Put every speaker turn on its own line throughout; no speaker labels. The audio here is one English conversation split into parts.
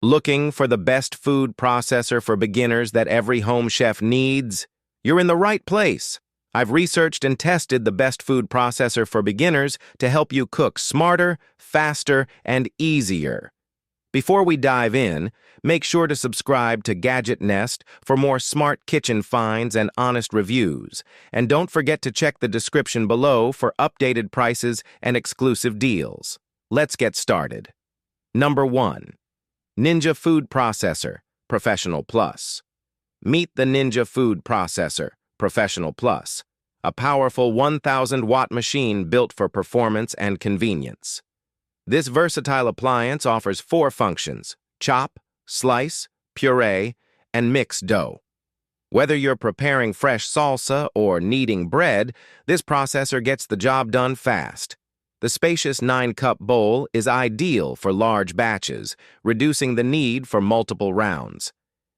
Looking for the best food processor for beginners that every home chef needs? You're in the right place. I've researched and tested the best food processor for beginners to help you cook smarter, faster, and easier. Before we dive in, make sure to subscribe to Gadget Nest for more smart kitchen finds and honest reviews. And don't forget to check the description below for updated prices and exclusive deals. Let's get started. Number 1. Ninja Food Processor, Professional Plus. Meet the Ninja Food Processor, Professional Plus, a powerful 1,000-watt machine built for performance and convenience. This versatile appliance offers 4 functions: chop, slice, puree, and mix dough. Whether you're preparing fresh salsa or kneading bread, this processor gets the job done fast. The spacious 9-cup bowl is ideal for large batches, reducing the need for multiple rounds.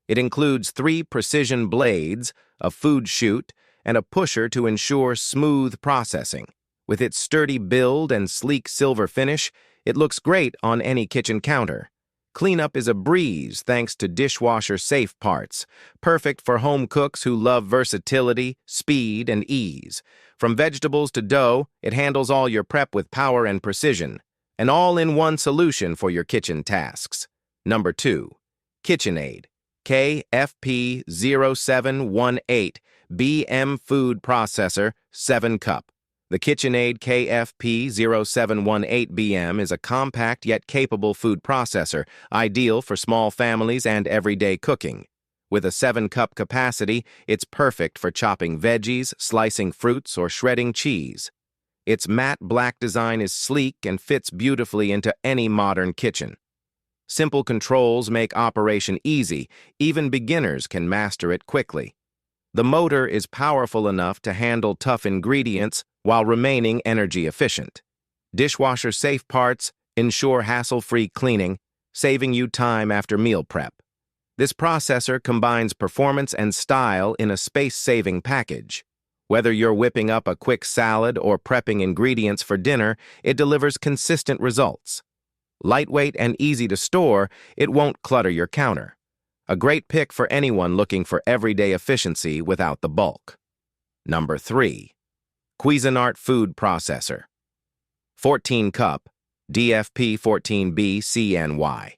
It includes 3 precision blades, a food chute, and a pusher to ensure smooth processing. With its sturdy build and sleek silver finish, it looks great on any kitchen counter. Cleanup is a breeze thanks to dishwasher-safe parts, perfect for home cooks who love versatility, speed, and ease. From vegetables to dough, it handles all your prep with power and precision. An all-in-one solution for your kitchen tasks. Number 2. KitchenAid KFP0718 BM Food Processor 7-Cup. The KitchenAid KFP0718 BM is a compact yet capable food processor, ideal for small families and everyday cooking. With a 7-cup capacity, it's perfect for chopping veggies, slicing fruits, or shredding cheese. Its matte black design is sleek and fits beautifully into any modern kitchen. Simple controls make operation easy. Even beginners can master it quickly. The motor is powerful enough to handle tough ingredients while remaining energy efficient. Dishwasher-safe parts ensure hassle-free cleaning, saving you time after meal prep. This processor combines performance and style in a space-saving package. Whether you're whipping up a quick salad or prepping ingredients for dinner, it delivers consistent results. Lightweight and easy to store, it won't clutter your counter. A great pick for anyone looking for everyday efficiency without the bulk. Number 3. QuezArt Food Processor. 14-cup, DFP14B CNY.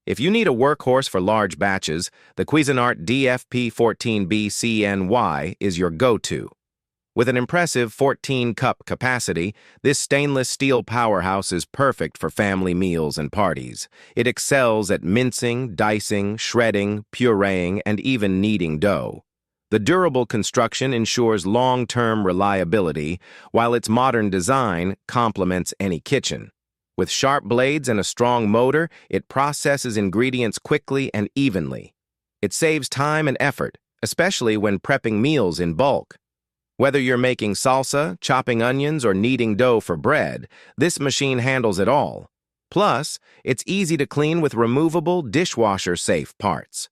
If you need a workhorse for large batches, the QuezArt DFP14B CNY is your go-to. With an impressive 14-cup capacity, this stainless steel powerhouse is perfect for family meals and parties. It excels at mincing, dicing, shredding, pureeing, and even kneading dough. The durable construction ensures long-term reliability, while its modern design complements any kitchen. With sharp blades and a strong motor, it processes ingredients quickly and evenly. It saves time and effort, especially when prepping meals in bulk. Whether you're making salsa, chopping onions, or kneading dough for bread, this machine handles it all. Plus, it's easy to clean with removable, dishwasher-safe parts.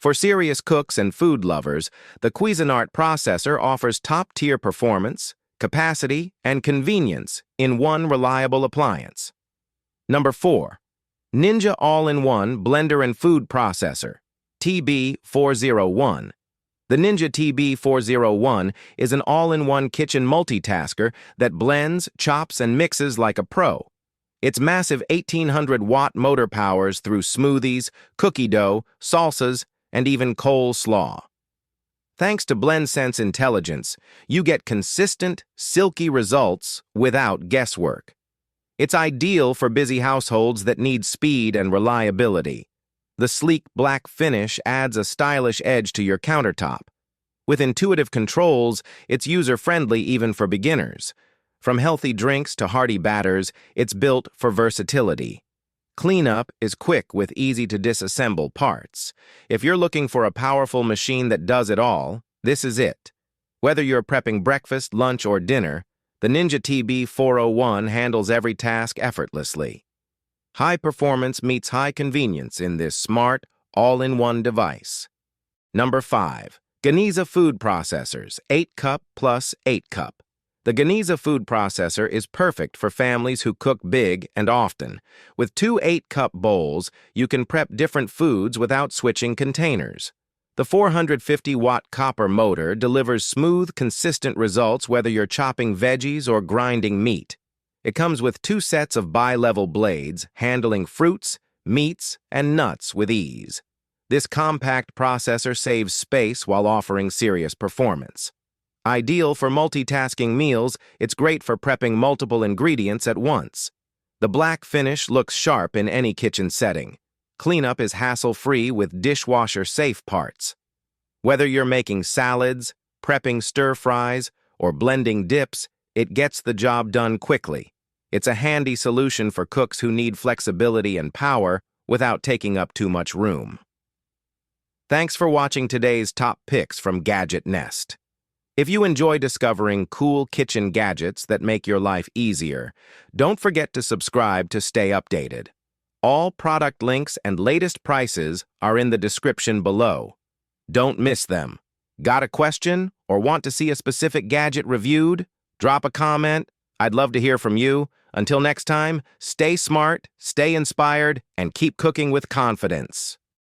For serious cooks and food lovers, the QuezArt processor offers top-tier performance, capacity, and convenience in one reliable appliance. Number 4. Ninja All-in-One Blender and Food Processor, TB401. The Ninja TB401 is an all-in-one kitchen multitasker that blends, chops, and mixes like a pro. Its massive 1,800-watt motor powers through smoothies, cookie dough, salsas, and even coleslaw. Thanks to BlendSense intelligence, you get consistent, silky results without guesswork. It's ideal for busy households that need speed and reliability. The sleek black finish adds a stylish edge to your countertop. With intuitive controls, it's user-friendly even for beginners. From healthy drinks to hearty batters, it's built for versatility. Cleanup is quick with easy-to-disassemble parts. If you're looking for a powerful machine that does it all, this is it. Whether you're prepping breakfast, lunch, or dinner, the Ninja TB401 handles every task effortlessly. High performance meets high convenience in this smart, all-in-one device. Number 5. Geneza Food Processors, 8-cup plus 8-cup. The Geneza food processor is perfect for families who cook big and often. With two 8-cup bowls, you can prep different foods without switching containers. The 450-watt copper motor delivers smooth, consistent results whether you're chopping veggies or grinding meat. It comes with 2 sets of bi-level blades, handling fruits, meats, and nuts with ease. This compact processor saves space while offering serious performance. Ideal for multitasking meals, it's great for prepping multiple ingredients at once. The black finish looks sharp in any kitchen setting. Cleanup is hassle-free with dishwasher-safe parts. Whether you're making salads, prepping stir-fries, or blending dips, it gets the job done quickly. It's a handy solution for cooks who need flexibility and power without taking up too much room. Thanks for watching today's top picks from Gadget Nest. If you enjoy discovering cool kitchen gadgets that make your life easier, don't forget to subscribe to stay updated. All product links and latest prices are in the description below. Don't miss them. Got a question or want to see a specific gadget reviewed? Drop a comment. I'd love to hear from you. Until next time, stay smart, stay inspired, and keep cooking with confidence.